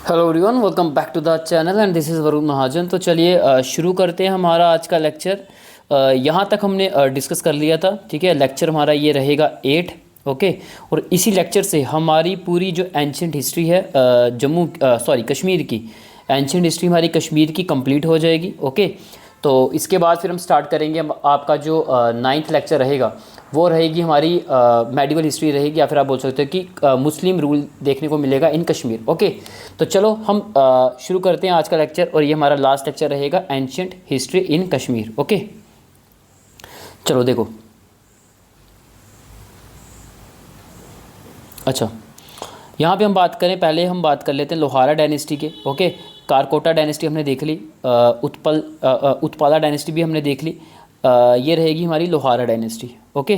Hello everyone, welcome back to the channel and this is Varun Mahajan. तो चलिए शुरू करते हैं हमारा आज का लेक्चर। यहाँ तक हमने डिस्कस कर लिया था, ठीक है। लेक्चर हमारा ये रहेगा 8, ओके। और इसी लेक्चर से हमारी पूरी जो एंशियंट हिस्ट्री है कश्मीर की एंशियंट हिस्ट्री हमारी कश्मीर की कंप्लीट हो जाएगी, ओके। तो इसके बाद फिर हम स्टार्ट करेंगे। आपका जो 9th लेक्चर रहेगा वो रहेगी हमारी मेडिवल हिस्ट्री रहेगी, या फिर आप बोल सकते हो कि मुस्लिम रूल देखने को मिलेगा इन कश्मीर, ओके। तो चलो हम शुरू करते हैं आज का लेक्चर, और ये हमारा लास्ट लेक्चर रहेगा ancient history in Kashmir, okay. चलो देखो, अच्छा यहाँ पे हम बात करें, पहले हम बात कर लेते हैं लोहारा डायनेस्टी के, ओके। कारकोटा डायनेस्टी हमने देख ली, उत्पाला डायनेस्टी भी हमने देख ली। ये रहेगी हमारी लोहारा डायनेस्टी, ओके।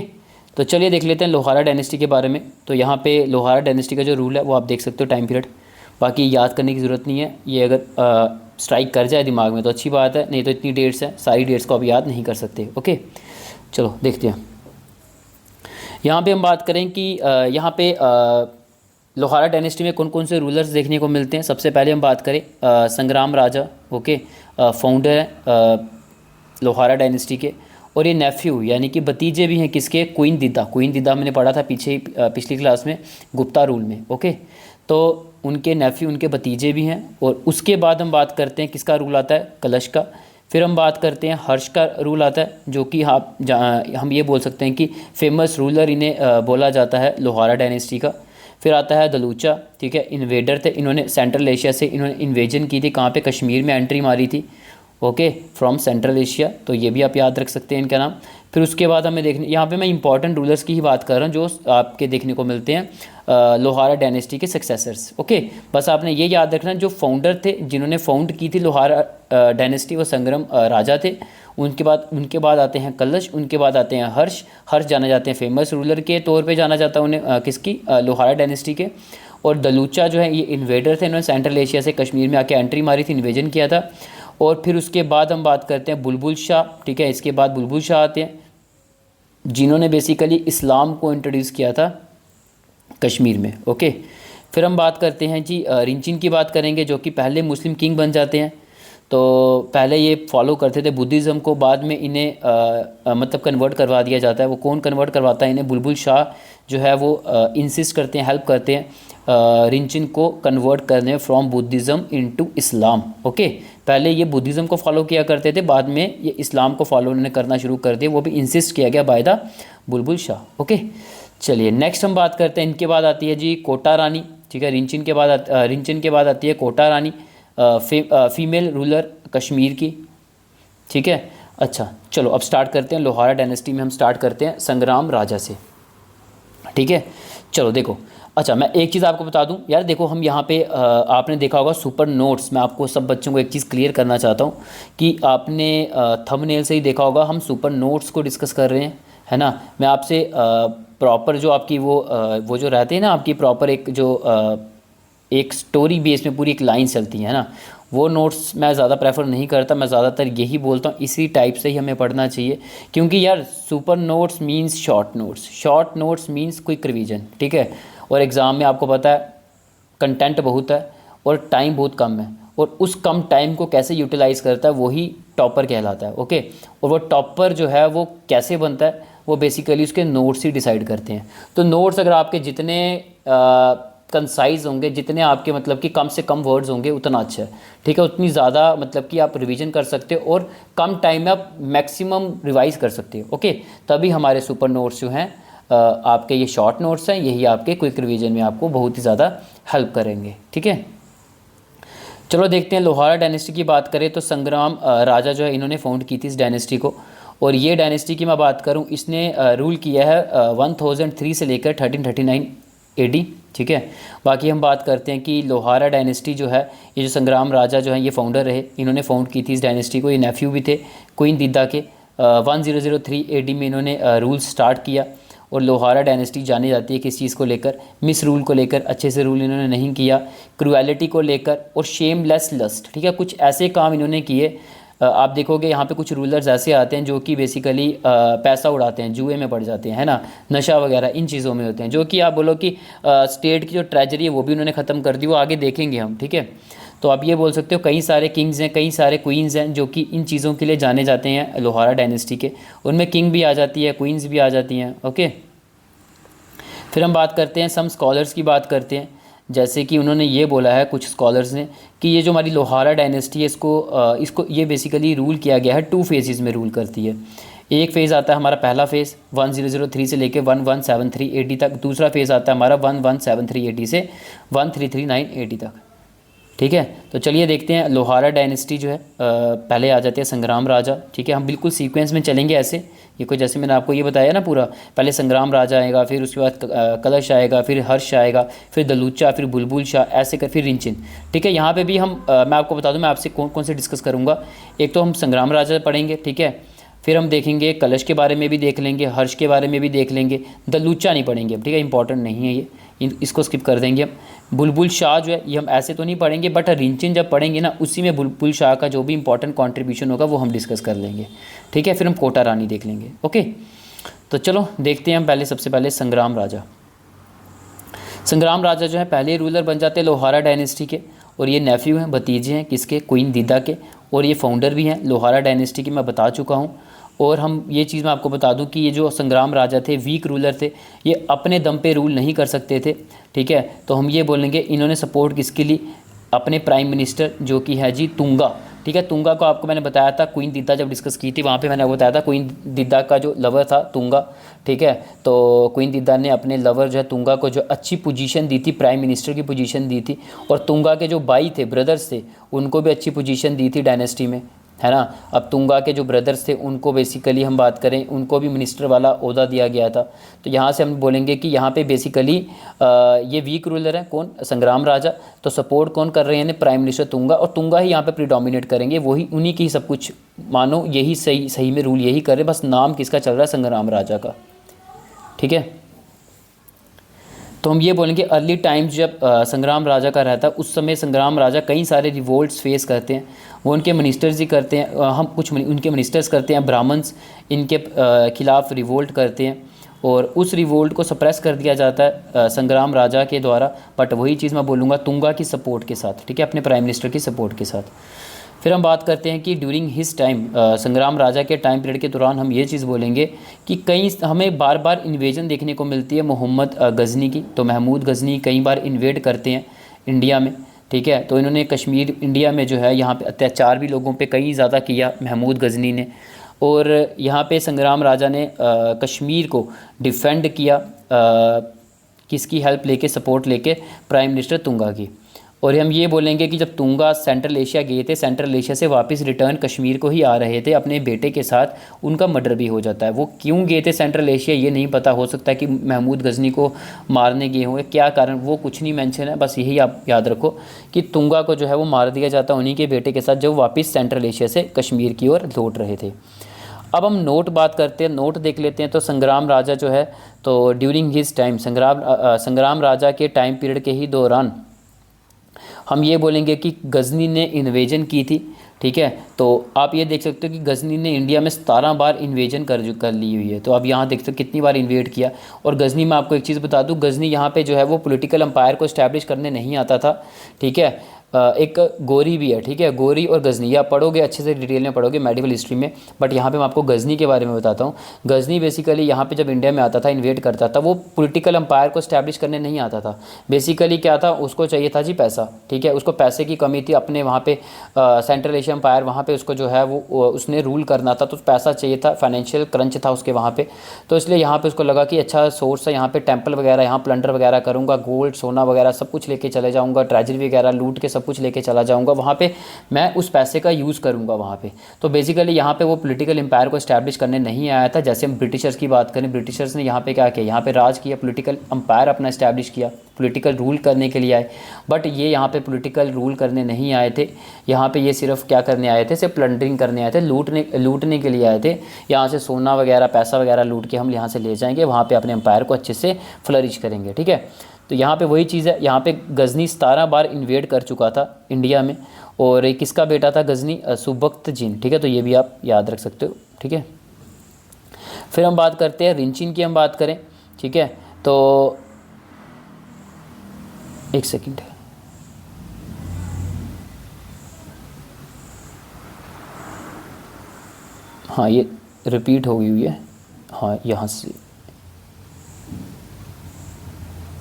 तो चलिए देख लेते हैं लोहारा डायनेस्टी के बारे में। तो यहाँ पे लोहारा डायनेस्टी का जो रूल है वो आप देख सकते हो, टाइम पीरियड। बाकी याद करने की ज़रूरत नहीं है, ये अगर स्ट्राइक कर जाए दिमाग में तो अच्छी बात है, नहीं तो इतनी डेट्स हैं, सारी डेट्स को आप याद नहीं कर सकते, ओके। चलो देखते हैं। यहाँ पे हम बात करें कि यहाँ पे लोहारा डायनेस्टी में कौन कौन से रूलर्स देखने को मिलते हैं। सबसे पहले हम बात करें संग्राम राजा, ओके, फाउंडर है लोहारा डायनेस्टी के। और ये नेफ्यू यानी कि भतीजे भी हैं किसके, क्वीन दिद्दा मैंने पढ़ा था पीछे पिछली क्लास में गुप्ता रूल में, ओके। तो उनके नेफ्यू, उनके भतीजे भी हैं। और उसके बाद हम बात करते हैं किसका रूल आता है, कलश का। फिर हम बात करते हैं हर्ष का रूल आता है, जो कि हम ये बोल सकते हैं कि फेमस रूलर इन्हें बोला जाता है लोहारा डायनेस्टी का। फिर आता है दलूचा, ठीक है, इन्वेडर थे, इन्होंने सेंट्रल एशिया से इन्होंने इन्वेजन की थी, कहाँ पे, कश्मीर में एंट्री मारी थी, ओके, फ्रॉम सेंट्रल एशिया। तो ये भी आप याद रख सकते हैं इनका नाम। फिर उसके बाद हमें देखने, यहाँ पे मैं इंपॉर्टेंट रूलर्स की ही बात कर रहा हूँ जो आपके देखने को मिलते हैं लोहारा डायनेस्टी के सक्सेसर्स, ओके। बस आपने ये याद रखना, जो फाउंडर थे, जिन्होंने फाउंड की थी लोहारा डायनेस्टी, वो संग्राम राजा थे। उनके बाद आते हैं कलश, उनके बाद आते हैं हर्ष जाना जाते हैं फेमस रूलर के तौर पे जाना जाता है उन्हें, किसकी, लोहारा डायनेस्टी के। और दलूचा जो है ये इन्वेडर थे, इन्होंने सेंट्रल एशिया से कश्मीर में आके एंट्री मारी थी, इन्वेजन किया था। और फिर उसके बाद हम बात करते हैं बुलबुल शाह, ठीक है। इसके बाद बुलबुल शाह आते हैं, जिन्होंने बेसिकली इस्लाम को इंट्रोड्यूस किया था कश्मीर में, ओके। फिर हम बात करते हैं जी रिंचिन की बात करेंगे, जो कि पहले मुस्लिम किंग बन जाते हैं। तो पहले ये फॉलो करते थे बुद्धिज़्म को, बाद में इन्हें मतलब कन्वर्ट करवा दिया जाता है। वो कौन कन्वर्ट करवाता है इन्हें, बुलबुल शाह जो है वो इंसिस्ट करते हैं, हेल्प करते हैं रिंचिन को कन्वर्ट करने from Buddhism into Islam, okay. पहले ये बुद्धिज़्म को फॉलो किया करते थे, बाद में ये इस्लाम को फॉलो उन्होंने करना शुरू कर दिया, वो भी इंसिस्ट किया गया by the Bulbul Shah, okay. चलिए नेक्स्ट हम बात करते हैं, इनके बाद आती है जी कोटा रानी, ठीक है। रिंचिन के बाद आती है कोटा रानी, फीमेल रूलर कश्मीर की, ठीक है। अच्छा चलो अब स्टार्ट करते हैं लोहारा डायनेस्टी में, हम स्टार्ट करते हैं संग्राम राजा से, ठीक है। चलो देखो, अच्छा मैं एक चीज़ आपको बता दूं यार, देखो हम यहाँ पे आपने देखा होगा सुपर नोट्स। मैं आपको सब बच्चों को एक चीज़ क्लियर करना चाहता हूँ कि आपने थंबनेल से ही देखा होगा हम सुपर नोट्स को डिस्कस कर रहे हैं, है ना। मैं आपसे प्रॉपर जो आपकी वो जो रहते हैं ना, आपकी प्रॉपर एक जो एक स्टोरी बेस में पूरी एक लाइन चलती है ना, वो नोट्स मैं ज़्यादा प्रेफर नहीं करता। मैं ज़्यादातर यही बोलता हूँ इसी टाइप से ही हमें पढ़ना चाहिए, क्योंकि यार super notes means short notes means quick revision, ठीक है। और एग्ज़ाम में आपको पता है कंटेंट बहुत है और टाइम बहुत कम है, और उस कम टाइम को कैसे यूटिलाइज़ करता है वही टॉपर कहलाता है, ओके। और वो टॉपर जो है वो कैसे बनता है, वो बेसिकली उसके नोट्स ही डिसाइड करते हैं। तो नोट्स अगर आपके जितने कंसाइज होंगे, जितने आपके मतलब कि कम से कम वर्ड्स होंगे, उतना अच्छा है, ठीक है। उतनी ज़्यादा मतलब कि आप रिवीजन कर सकते हो और कम टाइम में आप मैक्सिमम रिवाइज कर सकते हो, ओके। तभी हमारे सुपर नोट्स जो हैं आपके ये शॉर्ट नोट्स हैं, यही आपके क्विक रिवीजन में आपको बहुत ही ज़्यादा हेल्प करेंगे, ठीक है। चलो देखते हैं, लोहारा डायनेस्टी की बात करें तो संग्राम राजा जो है इन्होंने फाउंड की थी इस डायनेस्टी को। और ये डायनेस्टी की मैं बात करूँ, इसने रूल किया है 1003 से लेकर 1339 AD, ठीक है। बाकी हम बात करते हैं कि लोहारा डायनेस्टी जो है, ये जो संग्राम राजा जो है ये फाउंडर रहे, इन्होंने फाउंड की थी इस डायनेस्टी को। ये नेफ्यू भी थे क्वीन दिद्दा के। 1003 AD में इन्होंने रूल स्टार्ट किया। और लोहारा डायनेस्टी जानी जाती है किस चीज़ को लेकर, मिस रूल को लेकर, अच्छे से रूल इन्होंने नहीं किया, क्रूएलिटी को लेकर और शेमलेस लस्ट, ठीक है। कुछ ऐसे काम इन्होंने किए आप देखोगे यहाँ पे कुछ रूलर्स ऐसे आते हैं जो कि बेसिकली पैसा उड़ाते हैं, जुए में पड़ जाते हैं, है ना, नशा वगैरह इन चीज़ों में होते हैं, जो कि आप बोलो कि स्टेट की जो ट्रेजरी है वो भी उन्होंने ख़त्म कर दी, वो आगे देखेंगे हम, ठीक है। तो आप ये बोल सकते हो कई सारे किंग्स हैं, कई सारे क्वींस हैं जो कि इन चीज़ों के लिए जाने जाते हैं लोहारा डायनेस्टी के। उनमें किंग भी आ जाती है, क्वींस भी आ जाती हैं, ओके। फिर हम बात करते हैं सम स्कॉलर्स की बात करते हैं, जैसे कि उन्होंने ये बोला है कुछ स्कॉलर्स ने कि ये जो हमारी लोहारा डायनेस्टी है इसको ये बेसिकली रूल किया गया है 2 फेजेस में रूल करती है। एक फ़ेज़ आता है हमारा पहला फ़ेज़ 1003 से लेके 1173 AD तक, दूसरा फ़ेज़ आता है हमारा 1173 AD से 1339 AD तक, ठीक है। तो चलिए देखते हैं लोहारा डायनेस्टी जो है पहले आ जाते हैं संग्राम राजा, ठीक है। हम बिल्कुल सीक्वेंस में चलेंगे ऐसे, ये कोई जैसे मैंने आपको ये बताया ना पूरा, पहले संग्राम राजा आएगा, फिर उसके बाद कलश आएगा, फिर हर्ष आएगा, फिर दलूचा, फिर बुलबुल शाह, ऐसे कर फिर रिंचिन, ठीक है। यहाँ पे भी हम मैं आपको बता दूँ, मैं आपसे कौन कौन से डिस्कस करूँगा। एक तो हम संग्राम राजा पढ़ेंगे, ठीक है, फिर हम देखेंगे कलश के बारे में भी देख लेंगे, हर्ष के बारे में भी देख लेंगे, दलूचा नहीं पढ़ेंगे अब, ठीक है, इंपॉर्टेंट नहीं है ये, इसको स्किप कर देंगे हम। बुलबुल शाह जो है ये हम ऐसे तो नहीं पढ़ेंगे, बट रिंचिन जब पढ़ेंगे ना उसी में बुलबुल शाह का जो भी इंपॉर्टेंट कंट्रीब्यूशन होगा वो हम डिस्कस कर लेंगे, ठीक है। फिर हम कोटा रानी देख लेंगे, ओके। तो चलो देखते हैं हम पहले, सबसे पहले संग्राम राजा। संग्राम राजा जो है पहले रूलर बन जाते हैं लोहारा डायनेस्टी के, और ये नेफ्यू हैं, भतीजे हैं किसके, क्वीन दीदा के, और ये फाउंडर भी हैं लोहारा डायनेस्टी की, मैं बता चुका हूँ। और हम ये चीज़ मैं आपको बता दूं कि ये जो संग्राम राजा थे वीक रूलर थे, ये अपने दम पे रूल नहीं कर सकते थे, ठीक है। तो हम ये बोलेंगे इन्होंने सपोर्ट किसके लिए, अपने प्राइम मिनिस्टर जो कि है जी तुंगा, ठीक है। तुंगा को आपको मैंने बताया था, क्वीन दीदा जब डिस्कस की थी वहाँ पे मैंने आपको बताया था क्वीन दीदा का जो लवर था तुंगा, ठीक है। तो क्वीन दीदा ने अपने लवर जो है तुंगा को जो अच्छी पोजीशन दी थी, प्राइम मिनिस्टर की पोजीशन दी थी, और तुंगा के जो भाई थे, ब्रदर्स थे, उनको भी अच्छी पोजीशन दी थी डायनेस्टी में, है ना। अब तुंगा के जो ब्रदर्स थे उनको बेसिकली हम बात करें, उनको भी मिनिस्टर वाला ओहदा दिया गया था। तो यहाँ से हम बोलेंगे कि यहाँ पे बेसिकली ये वीक रूलर है कौन, संग्राम राजा, तो सपोर्ट कौन कर रहे हैं, प्राइम मिनिस्टर तुंगा, और तुंगा ही यहाँ पे प्रीडोमिनेट करेंगे, वही उन्हीं की सब कुछ, मानो यही सही में रूल यही कर रहे, बस नाम किसका चल रहा है, संग्राम राजा का, ठीक है। तो हम ये बोलेंगे अर्ली टाइम्स जब संग्राम राजा का रहता है उस समय संग्राम राजा कई सारे रिवोल्ट्स फेस करते हैं, वो उनके मिनिस्टर्स ही करते हैं, हम कुछ उनके मिनिस्टर्स करते हैं, ब्राह्मण्स इनके खिलाफ रिवोल्ट करते हैं, और उस रिवोल्ट को सप्रेस कर दिया जाता है संग्राम राजा के द्वारा, बट वही चीज़ मैं बोलूँगा तुंगा की सपोर्ट के साथ, ठीक है, अपने प्राइम मिनिस्टर की सपोर्ट के साथ। फिर हम बात करते हैं कि ड्यूरिंग हिज टाइम, संग्राम राजा के टाइम पीरियड के दौरान हम ये चीज़ बोलेंगे कि कई हमें बार बार इन्वेजन देखने को मिलती है मोहम्मद गज़नी की। तो महमूद गज़नी कई बार इन्वेड करते हैं इंडिया में, ठीक है। तो इन्होंने कश्मीर इंडिया में जो है यहाँ पे अत्याचार भी लोगों पे कई ज़्यादा किया महमूद गज़नी ने, और यहाँ पे संग्राम राजा ने कश्मीर को डिफेंड किया किसकी हेल्प लेके, सपोर्ट लेके, प्राइम मिनिस्टर तुंगा की। और हम ये बोलेंगे कि जब तुंगा सेंट्रल एशिया गए थे, सेंट्रल एशिया से वापस रिटर्न कश्मीर को ही आ रहे थे अपने बेटे के साथ, उनका मर्डर भी हो जाता है। वो क्यों गए थे सेंट्रल एशिया ये नहीं पता, हो सकता है कि महमूद गज़नी को मारने गए हुए, क्या कारण वो कुछ नहीं मेंशन है, बस यही आप याद रखो कि तुंगा को जो है वो मार दिया जाता उन्हीं के बेटे के साथ जब वापस सेंट्रल एशिया से कश्मीर की ओर लौट रहे थे। अब हम नोट बात करते हैं, नोट देख लेते हैं। तो संग्राम राजा जो है, तो ड्यूरिंग हिज टाइम, संग्राम राजा के टाइम पीरियड के ही दौरान हम ये बोलेंगे कि गज़नी ने इन्वेजन की थी, ठीक है। तो आप ये देख सकते हो कि गज़नी ने इंडिया में 17 बार इन्वेजन कर ली हुई है। तो आप यहाँ देख सकते हो कितनी बार इन्वेड किया। और गज़नी में आपको एक चीज़ बता दूँ, गज़नी यहाँ पे जो है वो पॉलिटिकल एम्पायर को इस्टेब्लिश करने नहीं आता था, ठीक है। एक गोरी भी है, ठीक है, गोरी और गज़नी, या पढ़ोगे अच्छे से डिटेल में पढ़ोगे मेडिवल हिस्ट्री में, बट यहाँ पे मैं आपको गज़नी के बारे में बताता हूँ। गज़नी बेसिकली यहाँ पे जब इंडिया में आता था, इन्वेड करता था, वो पॉलिटिकल एम्पायर को इस्टेब्लिश करने नहीं आता था। बेसिकली क्या था, उसको चाहिए था जी पैसा, ठीक है, उसको पैसे की कमी थी अपने वहाँ पे सेंट्रल एशिया एम्पायर, वहाँ पे उसको जो है वो उसने रूल करना था, तो पैसा चाहिए था, फाइनेंशियल क्रंच था उसके वहाँ पे। तो इसलिए यहाँ पे उसको लगा कि अच्छा सोर्स है यहाँ पे, टेम्पल वगैरह यहाँ प्लंडर वगैरह करूँगा, गोल्ड सोना वगैरह सब कुछ लेके चले जाऊँगा, ट्रेजरी वगैरह लूट के सब कुछ लेके चला जाऊंगा वहाँ पे, मैं उस पैसे का यूज़ करूंगा वहाँ पे। तो बेसिकली यहाँ पे वो पॉलिटिकल एम्पायर को एस्टैब्लिश करने नहीं आया था। जैसे हम ब्रिटिशर्स की बात करें, ब्रिटिशर्स ने यहाँ पे क्या किया, यहाँ पे राज किया, पॉलिटिकल एम्पायर अपना एस्टैब्लिश किया, पॉलिटिकल रूल करने के लिए आए। बट ये यहाँ पे पॉलिटिकल रूल करने नहीं आए थे, यहाँ पे ये सिर्फ क्या करने आए थे, सिर्फ प्लंडरिंग करने आए थे, लूटने के लिए आए थे। यहाँ से सोना वगैरह पैसा वगैरह लूट के हम यहाँ से ले जाएंगे, वहाँ पर अपने एम्पायर को अच्छे से फ्लरिश करेंगे, ठीक है। तो यहाँ पे वही चीज़ है, यहाँ पे गज़नी 17 बार इन्वेड कर चुका था इंडिया में, और ये किसका बेटा था गज़नी? सुबख्तजीन, ठीक है। तो ये भी आप याद रख सकते हो, ठीक है। फिर हम बात करते हैं रिंचिन की, हम बात करें, ठीक है। तो एक सेकंड, हाँ ये रिपीट हो गई हुई है, हाँ यहाँ से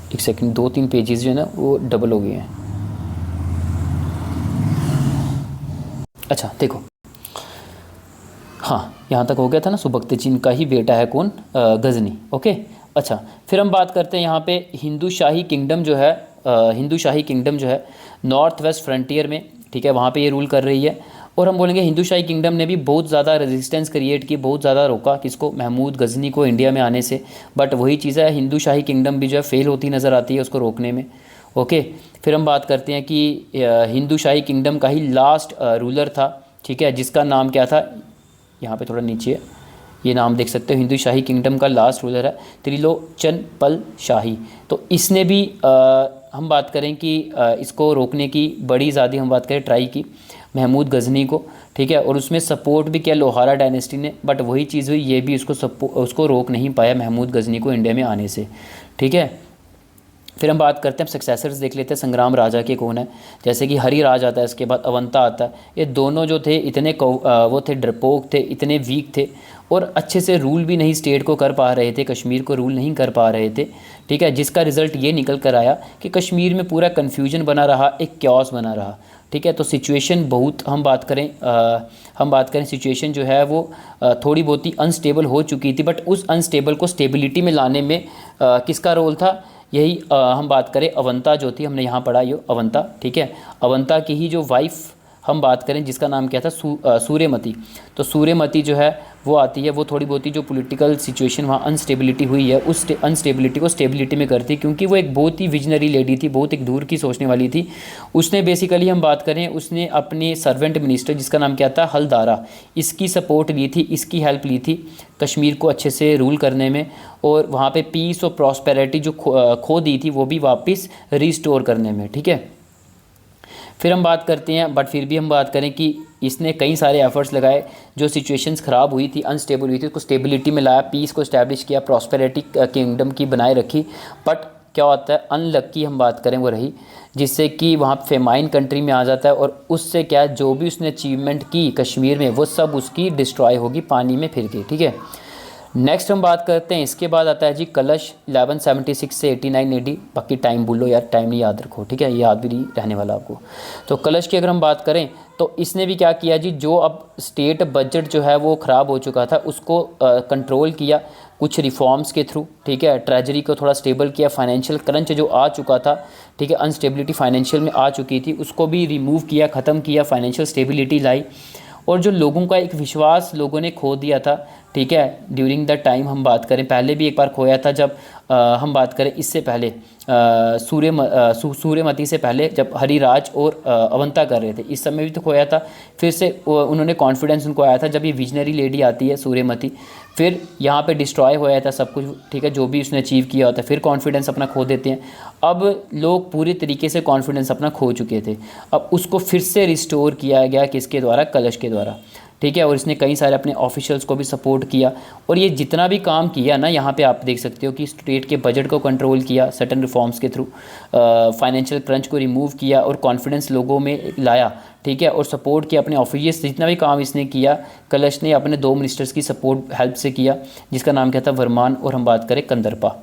एक सेकंड, 2-3 पेजेस जो है ना वो डबल हो गए हैं। अच्छा देखो, हाँ यहाँ तक हो गया था ना, सुबख्तजीन का ही बेटा है कौन? गज़नी, ओके। अच्छा फिर हम बात करते हैं यहाँ पे हिंदू शाही किंगडम जो है, हिंदू शाही किंगडम जो है नॉर्थ वेस्ट फ्रंटियर में, ठीक है, वहाँ पे ये रूल कर रही है। और हम बोलेंगे हिंदू शाही किंगडम ने भी बहुत ज़्यादा रेजिस्टेंस क्रिएट की, बहुत ज़्यादा रोका किसको? महमूद गज़नी को इंडिया में आने से। बट वही चीज़ है, हिंदू शाही किंगडम भी जो है फेल होती नज़र आती है उसको रोकने में, ओके। फिर हम बात करते हैं कि हिंदू शाही किंगडम का ही लास्ट रूलर था, ठीक है, जिसका नाम क्या था? यहाँ पे थोड़ा नीचे है, ये नाम देख सकते हो, हिंदू शाही किंगडम का लास्ट रूलर है त्रिलोचन पल शाही। तो इसने भी हम बात करें कि इसको रोकने की बड़ी ज़्यादा हम बात करें ट्राई की महमूद गज़नी को, ठीक है, और उसमें सपोर्ट भी किया लोहारा डायनेस्टी ने। बट वही चीज़ हुई, ये भी उसको रोक नहीं पाया महमूद गज़नी को इंडिया में आने से, ठीक है। फिर हम बात करते हैं, सक्सेसर्स देख लेते हैं संग्राम राजा के कौन है। जैसे कि हरिराज आता है, इसके बाद अवंता आता है। ये दोनों जो थे इतने वो थे डरपोक थे, इतने वीक थे, और अच्छे से रूल भी नहीं स्टेट को कर पा रहे थे, कश्मीर को रूल नहीं कर पा रहे थे, ठीक है। जिसका रिज़ल्ट ये निकल कर आया कि कश्मीर में पूरा कन्फ्यूजन बना रहा, एक क्योस बना रहा, ठीक है। तो सिचुएशन बहुत हम बात करें सिचुएशन जो है वो थोड़ी बहुत ही अनस्टेबल हो चुकी थी। बट उस अनस्टेबल को स्टेबिलिटी में लाने में किसका रोल था? यही हम बात करें अवंता जो थी, हमने यहाँ पढ़ा ये अवंता, ठीक है। अवंता की ही जो वाइफ हम बात करें जिसका नाम क्या था? सूर्यमती। तो सूर्यमती जो है वो आती है, वो थोड़ी बहुत ही जो पॉलिटिकल सिचुएशन वहाँ अनस्टेबिलिटी हुई है उस अनस्टेबिलिटी को स्टेबिलिटी में करती, क्योंकि वो एक बहुत ही विजनरी लेडी थी, बहुत एक दूर की सोचने वाली थी। उसने बेसिकली हम बात करें, उसने अपने सर्वेंट मिनिस्टर जिसका नाम क्या था? हलदारा, इसकी सपोर्ट ली थी, इसकी हेल्प ली थी कश्मीर को अच्छे से रूल करने में, और वहाँ पे पीस और प्रॉस्पेरिटी जो खो दी थी वो भी वापस रिस्टोर करने में, ठीक है। फिर हम बात करते हैं, बट फिर भी हम बात करें कि इसने कई सारे एफर्ट्स लगाए, जो सिचुएशंस ख़राब हुई थी, अनस्टेबल हुई थी, उसको स्टेबिलिटी में लाया, पीस को इस्टेब्लिश किया, प्रॉस्पेरिटी किंगडम की बनाए रखी। बट क्या होता है, अनलक्की हम बात करें वो रही, जिससे कि वहाँ फेमाइन कंट्री में आ जाता है, और उससे क्या है, जो भी उसने अचीवमेंट की कश्मीर में वो सब उसकी डिस्ट्रॉय होगी, पानी में फिर गई, ठीक है। नेक्स्ट हम बात करते हैं, इसके बाद आता है जी कलश 1176 से 89 AD। बाकी टाइम बोलो यार, टाइम नहीं याद रखो, ठीक है, ये याद भी नहीं रहने वाला आपको। तो कलश की अगर हम बात करें तो इसने भी क्या किया जी, जो अब स्टेट बजट जो है वो ख़राब हो चुका था उसको कंट्रोल किया कुछ रिफॉर्म्स के थ्रू, ठीक है। ट्रेजरी को थोड़ा स्टेबल किया, फाइनेंशियल क्रंच जो आ चुका था, ठीक है, अनस्टेबिलिटी फाइनेंशियल में आ चुकी थी, उसको भी रिमूव किया, ख़त्म किया, फाइनेंशियल स्टेबिलिटी लाई। और जो लोगों का एक विश्वास लोगों ने खो दिया था, ठीक है, ड्यूरिंग द टाइम हम बात करें, पहले भी एक बार खोया था जब हम बात करें इससे पहले सूर्यमती से पहले जब हरिराज और अवंता कर रहे थे, इस समय भी तो खोया था। फिर से उन्होंने कॉन्फिडेंस उनको आया था जब ये विजनरी लेडी आती है सूर्यमती, फिर यहाँ पे डिस्ट्रॉय होया था सब कुछ, ठीक है, जो भी उसने अचीव किया होता है, फिर कॉन्फिडेंस अपना खो देते हैं। अब लोग पूरी तरीके से कॉन्फिडेंस अपना खो चुके थे, अब उसको फिर से रिस्टोर किया गया, किसके द्वारा? कलश के द्वारा, ठीक है। और इसने कई सारे अपने ऑफिशियल्स को भी सपोर्ट किया, और ये जितना भी काम किया ना, यहाँ पे आप देख सकते हो कि स्टेट के बजट को कंट्रोल किया सर्टन रिफॉर्म्स के थ्रू, फाइनेंशियल क्रंच को रिमूव किया और कॉन्फिडेंस लोगों में लाया, ठीक है, और सपोर्ट किया अपने ऑफिशियल्स। जितना भी काम इसने किया, कलश ने अपने 2 मिनिस्टर्स की सपोर्ट हेल्प से किया, जिसका नाम क्या था? वर्मान, और हम बात करें कंदरपा।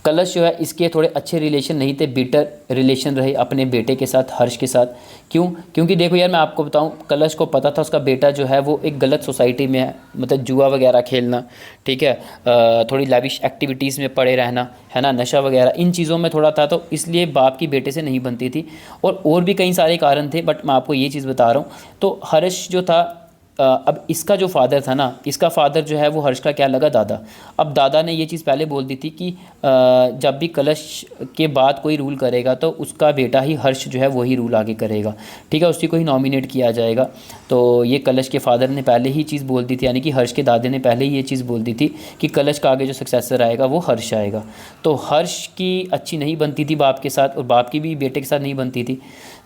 कलश जो है इसके थोड़े अच्छे रिलेशन नहीं थे, बिटर रिलेशन रहे अपने बेटे के साथ, हर्ष के साथ। क्यों? क्योंकि देखो यार, मैं आपको बताऊं, कलश को पता था उसका बेटा जो है वो एक गलत सोसाइटी में है, मतलब जुआ वगैरह खेलना, ठीक है, थोड़ी लैविश एक्टिविटीज़ में पड़े रहना, है ना, नशा वगैरह, इन चीज़ों में थोड़ा था, तो इसलिए बाप की बेटे से नहीं बनती थी। और भी कई सारे कारण थे, बट मैं आपको ये चीज़ बता रहा हूँ। तो हर्ष जो था अब इसका जो फादर था ना, इसका फादर जो है वो हर्ष का क्या लगा, दादा। अब दादा ने ये चीज़ पहले बोल दी थी कि जब भी कलश के बाद कोई रूल करेगा तो उसका बेटा ही हर्ष जो है वही रूल आगे करेगा, ठीक है, उसी को ही नॉमिनेट किया जाएगा। तो ये कलश के फादर ने पहले ही चीज़ बोल दी थी, यानी कि हर्ष के दादे ने पहले ही ये चीज़ बोल दी थी कि कलश का आगे जो सक्सेसर आएगा वो हर्ष आएगा। तो हर्ष की अच्छी नहीं बनती थी बाप के साथ, और बाप की भी बेटे के साथ नहीं बनती थी।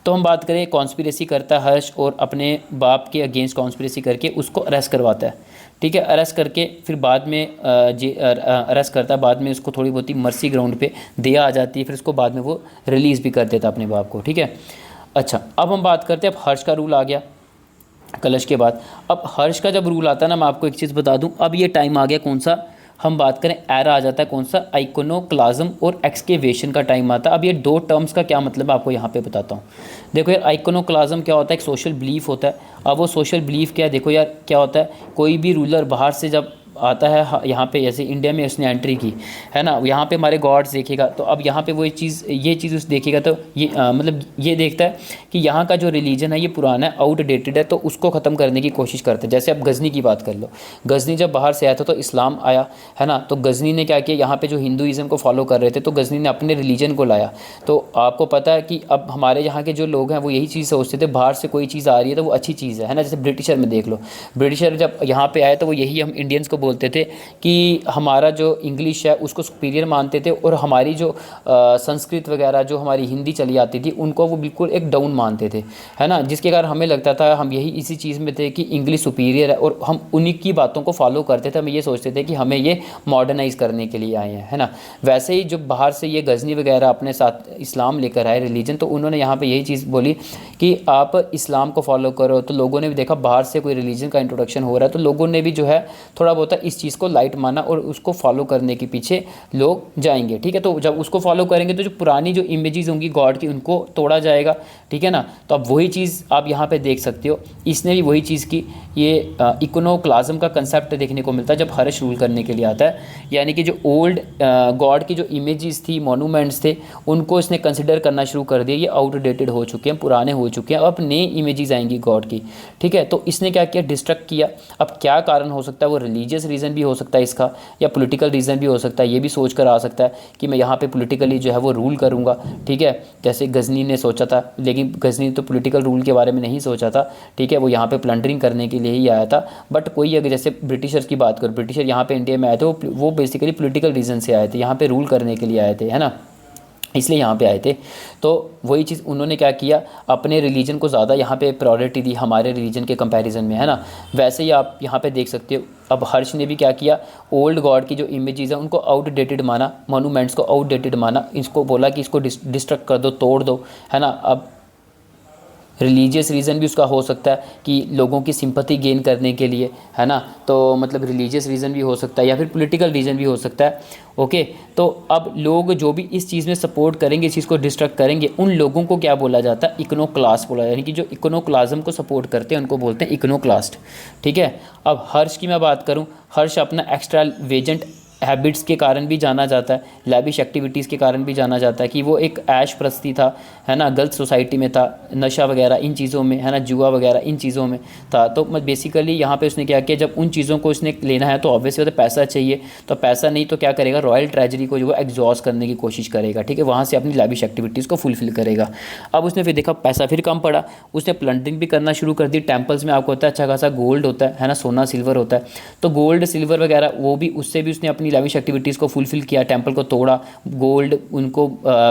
तो हम बात करें, कॉन्स्पिरेसी करता है हर्ष और अपने बाप के अगेंस्ट कॉन्स्पिरेसी करके उसको अरेस्ट करवाता है, ठीक है। अरेस्ट करके फिर बाद में अरेस्ट करता है, बाद में उसको थोड़ी बहुत ही मर्सी ग्राउंड पे दया आ जाती है, फिर उसको बाद में वो रिलीज़ भी कर देता है अपने बाप को, ठीक है। अच्छा, अब हम बात करते हैं, अब हर्ष का रूल आ गया कलश के बाद। अब हर्ष का जब रूल आता है ना, मैं आपको एक चीज़ बता दूं, अब ये टाइम आ गया कौन सा, हम बात करें एरा आ जाता है कौन सा, आइकोनोक्लाज्म और एक्सकेवेशन का टाइम आता है। अब ये दो टर्म्स का क्या मतलब है आपको यहाँ पे बताता हूँ। देखो यार, आइकोनोक्लाज्म क्या होता है, एक सोशल बिलीफ होता है। अब वो सोशल बिलीफ क्या है, देखो यार क्या होता है, कोई भी रूलर बाहर से जब आता है यहाँ पे, जैसे इंडिया में उसने एंट्री की है ना, यहाँ पे हमारे गॉड्स देखेगा, तो अब यहाँ पे वो ये चीज़ उस देखेगा, तो ये मतलब ये देखता है कि यहाँ का जो रिलीजन है ये पुराना है, आउटडेटेड है, तो उसको ख़त्म करने की कोशिश करते हैं। जैसे अब गज़नी की बात कर लो, गज़नी जब बाहर से आया था तो इस्लाम आया है ना, तो गज़नी ने क्या किया, यहाँ पे जो हिंदुज़म को फॉलो कर रहे थे तो गज़नी ने अपने रिलीजन को लाया। तो आपको पता है कि अब हमारे यहाँ के जो लोग हैं वो यही चीज़ सोचते थे, बाहर से कोई चीज़ आ रही है तो वो अच्छी चीज़ है ना। जैसे ब्रिटिशर में देख लो, ब्रिटिशर जब यहाँ पे आए तो वो यही हम इंडियंस को बोलते थे कि हमारा जो इंग्लिश है उसको सुपीरियर मानते थे, और हमारी जो संस्कृत वगैरह जो हमारी हिंदी चली आती थी उनको वो बिल्कुल एक डाउन मानते थे, है ना। जिसके कारण हमें लगता था, हम यही इसी चीज़ में थे कि इंग्लिश सुपीरियर है, और हम उन्हीं की बातों को फॉलो करते थे। हम ये सोचते थे कि हमें ये मॉडर्नाइज़ करने के लिए आए हैं, है ना। वैसे ही जब बाहर से ये गज़नी वगैरह अपने साथ इस्लाम लेकर आए रिलीजन, तो उन्होंने यहाँ पे यही चीज़ बोली कि आप इस्लाम को फॉलो करो। तो लोगों ने भी देखा बाहर से कोई रिलीजन का इंट्रोडक्शन हो रहा है, तो लोगों ने भी जो है थोड़ा बहुत इस चीज़ को लाइट माना और उसको फॉलो करने के पीछे लोग जाएंगे, ठीक है। तो जब उसको फॉलो करेंगे तो जो पुरानी जो इमेजेस होंगी गॉड की उनको तोड़ा जाएगा, ठीक है ना। तो अब वही चीज़ आप यहाँ पे देख सकते हो, इसने भी वही चीज़ की। ये इकोनोक्लाज्म का कंसेप्ट देखने को मिलता है जब हर्ष रूल करने के लिए आता है, यानी कि जो ओल्ड गॉड की जो इमेजेस थी, मोनूमेंट्स थे, उनको इसने कंसिडर करना शुरू कर दिया, ये आउटडेटेड हो चुके हैं, पुराने हो चुके हैं, अब नई इमेजेस आएंगी गॉड की, ठीक है। तो इसने क्या किया, डिस्ट्रक्ट किया। अब क्या कारण हो सकता है, वो रिलीजियस रीज़न भी हो सकता है इसका, या पॉलिटिकल रीज़न भी हो सकता है। ये भी सोच कर आ सकता है कि मैं यहाँ पे पॉलिटिकली जो है वो रूल करूँगा, ठीक है, जैसे गज़नी ने सोचा था। लेकिन गज़नी तो पॉलिटिकल रूल के बारे में नहीं सोचा था, ठीक है, वो यहाँ पे प्लंडरिंग करने के लिए ही आया था। बट कोई अगर जैसे ब्रिटिशर्स की बात करो, ब्रिटिशर यहाँ पे इंडिया में आए थे, वो बेसिकली पॉलिटिकल रीज़न से आए थे, यहाँ पे रूल करने के लिए आए थे, है ना, इसलिए यहाँ पे आए थे। तो वही चीज़ उन्होंने क्या किया, अपने रिलीजन को ज़्यादा यहाँ पे प्रायोरिटी दी हमारे रिलीजन के कंपैरिजन में, है ना। वैसे ही आप यहाँ पे देख सकते हो, अब हर्ष ने भी क्या किया, ओल्ड गॉड की जो इमेजेस हैं उनको आउटडेटेड माना, मोनूमेंट्स को आउटडेटेड माना, इसको बोला कि इसको डिस्ट्रक्ट कर दो, तोड़ दो, है ना। अब रिलीजियस रीज़न भी उसका हो सकता है कि लोगों की सिंपैथी गेन करने के लिए, है ना। तो मतलब रिलीजियस रीज़न भी हो सकता है, या फिर पॉलिटिकल रीज़न भी हो सकता है, ओके। तो अब लोग जो भी इस चीज़ में सपोर्ट करेंगे, इस चीज़ को डिस्ट्रक्ट करेंगे, उन लोगों को क्या बोला जाता है, इकोनोक्लास्ट बोला, यानी कि जो इकोनोक्लाज्म को सपोर्ट करते हैं उनको बोलते हैं इकोनोक्लास्ट, ठीक है। अब हर्ष की मैं बात करूँ, हर्ष अपना एक्स्ट्रा वेजेंट हैबिट्स के कारण भी जाना जाता है, लैविश एक्टिविटीज़ के कारण भी जाना जाता है कि वो एक ऐश प्रस्ती था, है ना, गलत सोसाइटी में था, नशा वगैरह इन चीज़ों में, है ना, जुआ वगैरह इन चीज़ों में था। तो बेसिकली यहाँ पे उसने क्या किया, जब उन चीज़ों को उसने लेना है तो ऑब्वियसली तो पैसा चाहिए, तो पैसा नहीं तो क्या करेगा, रॉयल ट्रेजरी को जो है एग्जॉस्ट करने की कोशिश करेगा, ठीक है, वहाँ से अपनी लैविश एक्टिविटीज़ को फुलफिल करेगा। अब उसने फिर देखा पैसा फिर कम पड़ा, उसने प्लंडरिंग भी करना शुरू कर दी। टेम्पल्स में आपको होता है अच्छा खासा गोल्ड होता है ना, सोना सिल्वर होता है, तो गोल्ड सिल्वर वगैरह वो भी, उससे भी उसने अपनी लैविश एक्टिविटीज़ को फुलफिल किया। टेंपल को तोड़ा, गोल्ड उनको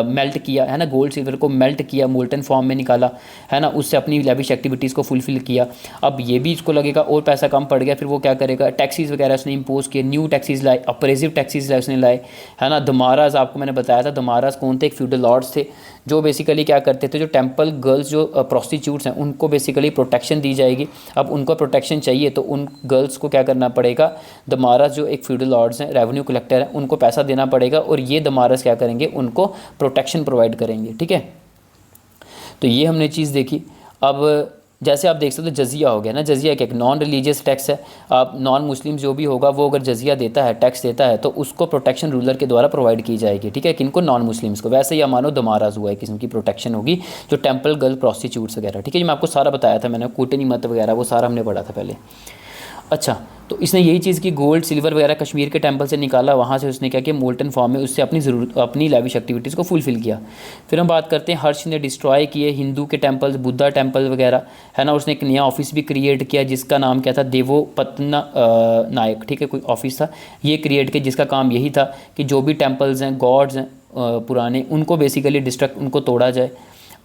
मेल्ट किया, है ना, गोल्ड सिल्वर को मेल्ट किया, मोल्टन फॉर्म में निकाला, है ना, उससे अपनी लैविश एक्टिविटीज़ को फुलफिल किया। अब ये भी इसको लगेगा और पैसा कम पड़ गया, फिर वो क्या करेगा, टैक्सीज वगैरह उसने इंपोज किए, न्यू टैक्सीज लाए, अप्रेसिव टैक्सीज उसने लाए, है ना। दमाराज आपको मैंने बताया था, दमाराज कौन थे, एक फ्यूडल लॉर्ड्स थे जो बेसिकली क्या करते थे, जो टेंपल गर्ल्स जो प्रोस्टिट्यूट्स हैं उनको बेसिकली प्रोटेक्शन दी जाएगी। अब उनको प्रोटेक्शन चाहिए तो उन गर्ल्स को क्या करना पड़ेगा, दमाराज जो एक फ्यूडल लॉर्ड्स हैं, रेवेन्यू कलेक्टर हैं, उनको पैसा देना पड़ेगा, और ये दमाराज क्या करेंगे, उनको प्रोटेक्शन प्रोवाइड करेंगे, ठीक है। तो ये हमने चीज़ देखी। अब जैसे आप देख सकते हो जजिया हो गया ना, जजिया एक नॉन रिलीजियस टैक्स है। आप नॉन मुस्लिम जो भी होगा वो अगर जजिया देता है, टैक्स देता है, तो उसको प्रोटेक्शन रूलर के द्वारा प्रोवाइड की जाएगी, ठीक है, किनको, नॉन मुस्लिम्स को। वैसे ही मानो दमाराज हुआ है, किस्म की प्रोटेक्शन होगी जो टेम्पल गर्ल प्रोस्टिट्यूट्स वगैरह, ठीक है, जो मैं आपको सारा बताया था, मैंने कूटनी मत वगैरह वो सारा हमने पढ़ा था पहले। अच्छा, तो इसने यही चीज़ की, गोल्ड सिल्वर वगैरह कश्मीर के टेंपल से निकाला, वहाँ से उसने क्या किया, मोल्टन फॉर्म में उससे अपनी ज़रूरत, अपनी लेविश एक्टिविटीज़ को फुलफ़िल किया। फिर हम बात करते हैं हर्ष ने डिस्ट्रॉय किए हिंदू के टेंपल्स, बुद्धा टेंपल वगैरह, है ना। उसने एक नया ऑफिस भी क्रिएट किया जिसका नाम क्या था, देवोपतना नायक, ठीक है, कोई ऑफिस था ये क्रिएट किया, जिसका काम यही था कि जो भी टेंपल्स हैं, गॉड्स हैं पुराने, उनको बेसिकली डिस्ट्रक्ट, उनको तोड़ा जाए।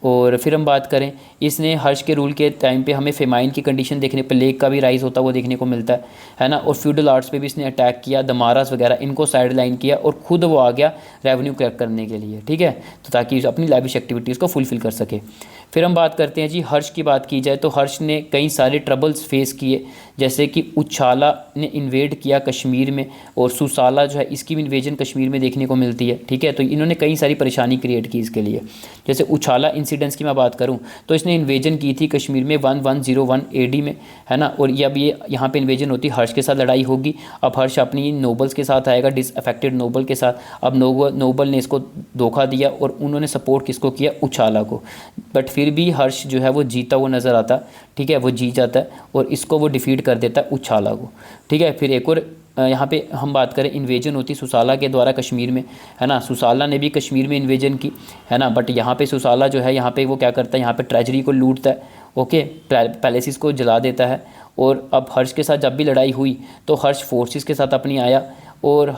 और फिर हम बात करें, इसने हर्ष के रूल के टाइम पे हमें फेमाइन की कंडीशन देखने, प्लेग का भी राइज होता है वो देखने को मिलता है ना। और फ्यूडल आर्ट्स पे भी इसने अटैक किया, दमारास वगैरह इनको साइड लाइन किया, और ख़ुद वो आ गया रेवेन्यू कलेक्ट करने के लिए, ठीक है, तो ताकि अपनी लैविश एक्टिविटीज़ को फुलफ़िल कर सके। फिर हम बात करते हैं जी, हर्ष की बात की जाए तो हर्ष ने कई सारे ट्रबल्स फेस किए, जैसे कि उछाला ने इन्वेड किया कश्मीर में, और सुसाला जो है इसकी भी इन्वेजन कश्मीर में देखने को मिलती है, ठीक है। तो इन्होंने कई सारी परेशानी क्रिएट की इसके लिए। जैसे उछाला इंसिडेंट्स की मैं बात करूं तो इसने इन्वेजन की थी कश्मीर में 1101 AD में, है ना। और ये अब ये यहाँ पे इन्वेजन होती, हर्ष के साथ लड़ाई होगी। अब हर्ष अपनी नोबल्स के साथ आएगा, डिसअफेक्टेड नोबल के साथ। अब नोबल ने इसको धोखा दिया और उन्होंने सपोर्ट किसको किया, उछाला को। बट फिर भी हर्ष जो है वो जीता हुआ नज़र आता, ठीक है, वो जीत जाता है और इसको वो डिफीट कर देता है उछाला को, ठीक है। फिर एक और यहाँ पे हम बात करें, इन्वेजन होती सुसाला के द्वारा कश्मीर में, है ना। सुसाला ने भी कश्मीर में इन्वेजन की, है ना। बट यहाँ पे सुसाला जो है यहाँ पे वो क्या करता है, यहाँ पे ट्रेजरी को लूटता है, ओके, पैलेसिस को जला देता है। और अब हर्ष के साथ जब भी लड़ाई हुई तो हर्ष फोर्सेस के साथ अपनी आया, और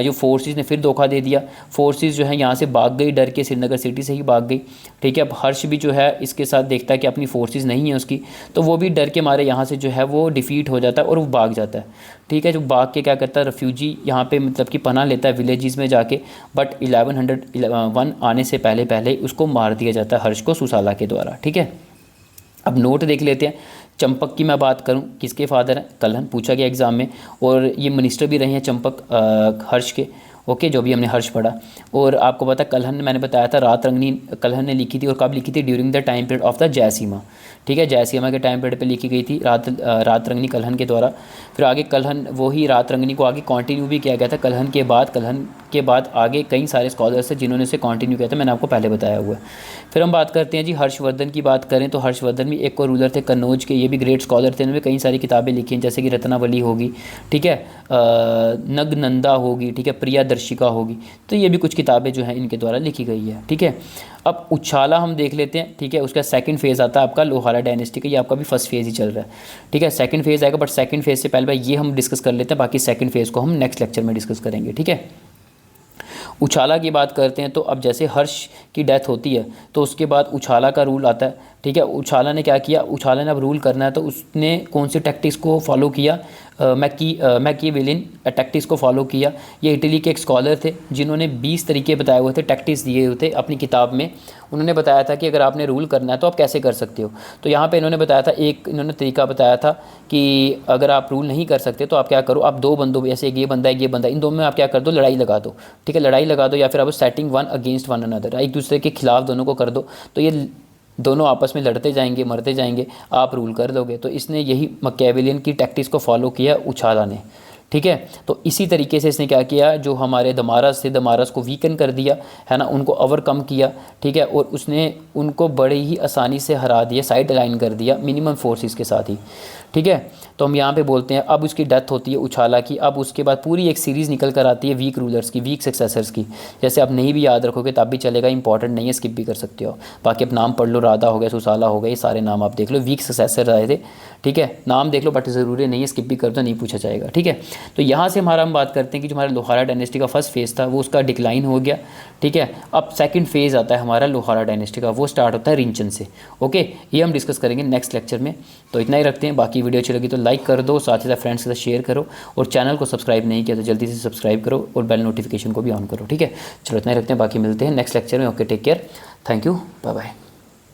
जो फोर्सेस ने फिर धोखा दे दिया। फोर्सेस जो है यहाँ से भाग गई, डर के श्रीनगर सिटी से ही भाग गई, ठीक है। अब हर्ष भी जो है इसके साथ देखता है कि अपनी फोर्सेस नहीं है उसकी, तो वो भी डर के मारे यहाँ से जो है वो डिफीट हो जाता है और वो भाग जाता है, ठीक है। जो भाग के क्या करता है, रेफ्यूजी यहाँ पे मतलब कि पनाह लेता है विलेजेस में जाके। बट 1101 आने से पहले पहले उसको मार दिया जाता है हर्ष को सुसाला के द्वारा, ठीक है। अब नोट देख लेते हैं। चंपक की मैं बात करूं, किसके फादर हैं, कलहन, पूछा गया एग्ज़ाम में, और ये मिनिस्टर भी रहे हैं चंपक हर्ष के, ओके, जो भी हमने हर्ष पढ़ा। और आपको पता कलहन, मैंने बताया था रात रंगनी कलहन ने लिखी थी, और कब लिखी थी, during the time period of the Jayasimha, ठीक है, जयसीमा के टाइम पीरियड पे लिखी गई थी रात रंगनी कलहन के द्वारा। फिर आगे कलहन, वही रात रंगनी को आगे कंटिन्यू भी किया गया था कलहन के बाद आगे कई सारे स्कॉलर्स हैं जिन्होंने इसे कंटिन्यू किया था, मैंने आपको पहले बताया हुआ है। फिर हम बात करते हैं जी हर्षवर्धन की बात करें तो हर्षवर्धन भी एक और रूलर थे कन्नौज के, ये भी ग्रेट स्कॉलर थे, इन्होंने कई सारी किताबें लिखी हैं, जैसे कि रत्नावली होगी, ठीक है, नगनंदा होगी, ठीक है, प्रियादर्शिका होगी, तो ये भी कुछ किताबें जो हैं इनके द्वारा लिखी गई है, ठीक है। अब उछाला हम देख लेते हैं, ठीक है, उसका सेकंड फेज़ आता है आपका लोहारा डायनेस्टी का, ये आपका भी फर्स्ट फेज़ ही चल रहा है, ठीक है, सेकंड फेज़ आएगा, बट सेकंड फेज़ से पहले ये हम डिस्कस कर लेते हैं, बाकी सेकंड फेज़ को हम नेक्स्ट लेक्चर में डिस्कस करेंगे, ठीक है। उछाला की बात करते हैं तो अब जैसे हर्ष की डेथ होती है तो उसके बाद उछाला का रूल आता है, ठीक है। उछाला ने क्या किया, उछाला ने अब रूल करना है तो उसने कौन सी टैक्टिक्स को फॉलो किया, मैकियावेलियन टैक्टिक्स को फॉलो किया। ये इटली के एक स्कॉलर थे जिन्होंने 20 तरीके बताए हुए थे, टैक्टिक्स दिए हुए थे अपनी किताब में। उन्होंने बताया था कि अगर आपने रूल करना है तो आप कैसे कर सकते हो। तो यहाँ पे इन्होंने बताया था, एक इन्होंने तरीका बताया था कि अगर आप रूल नहीं कर सकते तो आप क्या करो, आप दो बंदों, जैसे एक ये बंदा है, ये बंदा, इन दोनों में आप क्या कर दो, लड़ाई लगा दो, ठीक है, लड़ाई लगा दो, या फिर आप setting one against one another, एक दूसरे के खिलाफ दोनों को कर दो, तो ये दोनों आपस में लड़ते जाएंगे, मरते जाएंगे, आप रूल कर दोगे। तो इसने यही मैकियावेलियन की टैक्टिक्स को फॉलो किया उछाला ने, ठीक है। तो इसी तरीके से इसने क्या किया, जो हमारे दमारस थे, दमारस को वीकन कर दिया, है ना, उनको ओवरकम किया, ठीक है, और उसने उनको बड़े ही आसानी से हरा दिया, साइड अलाइन कर दिया मिनिमम फोर्सेस के साथ ही, ठीक है। तो हम यहाँ पे बोलते हैं अब उसकी डेथ होती है उछाला की। अब उसके बाद पूरी एक सीरीज़ निकल कर आती है वीक रूलर्स की, वीक सक्सेसर्स की। जैसे आप नहीं भी याद रखोगे तब भी चलेगा, इंपॉर्टेंट नहीं है, स्किप भी कर सकते हो। बाकी आप नाम पढ़ लो, राधा हो गया, सुसाला हो गया, ये सारे नाम आप देख लो, वीक सक्सेसर आए थे, ठीक है, नाम देख लो, बट ज़रूरी नहीं है, स्किप भी कर दो, नहीं पूछा जाएगा, ठीक है। तो यहाँ से हम बात करते हैं कि जो हमारा लोहारा डायनेस्टी का फर्स्ट फेज़ था वो उसका डिक्लाइन हो गया, ठीक है। अब सेकंड फेज़ आता है हमारा लोहारा डायनेस्टी का, वो स्टार्ट होता है रिंचन से, ओके, ये हम डिस्कस करेंगे नेक्स्ट लेक्चर में। तो इतना ही रखते हैं, बाकी वीडियो अच्छी लगी तो लाइक कर दो, साथ ही साथ फ्रेंड्स के साथ शेयर करो, और चैनल को सब्सक्राइब नहीं किया तो जल्दी से सब्सक्राइब करो और बेल नोटिफिकेशन को भी ऑन करो, ठीक है। चलो इतना ही रखते हैं, बाकी मिलते हैं नेक्स्ट लेक्चर में। Okay, take care, thank you, bye bye.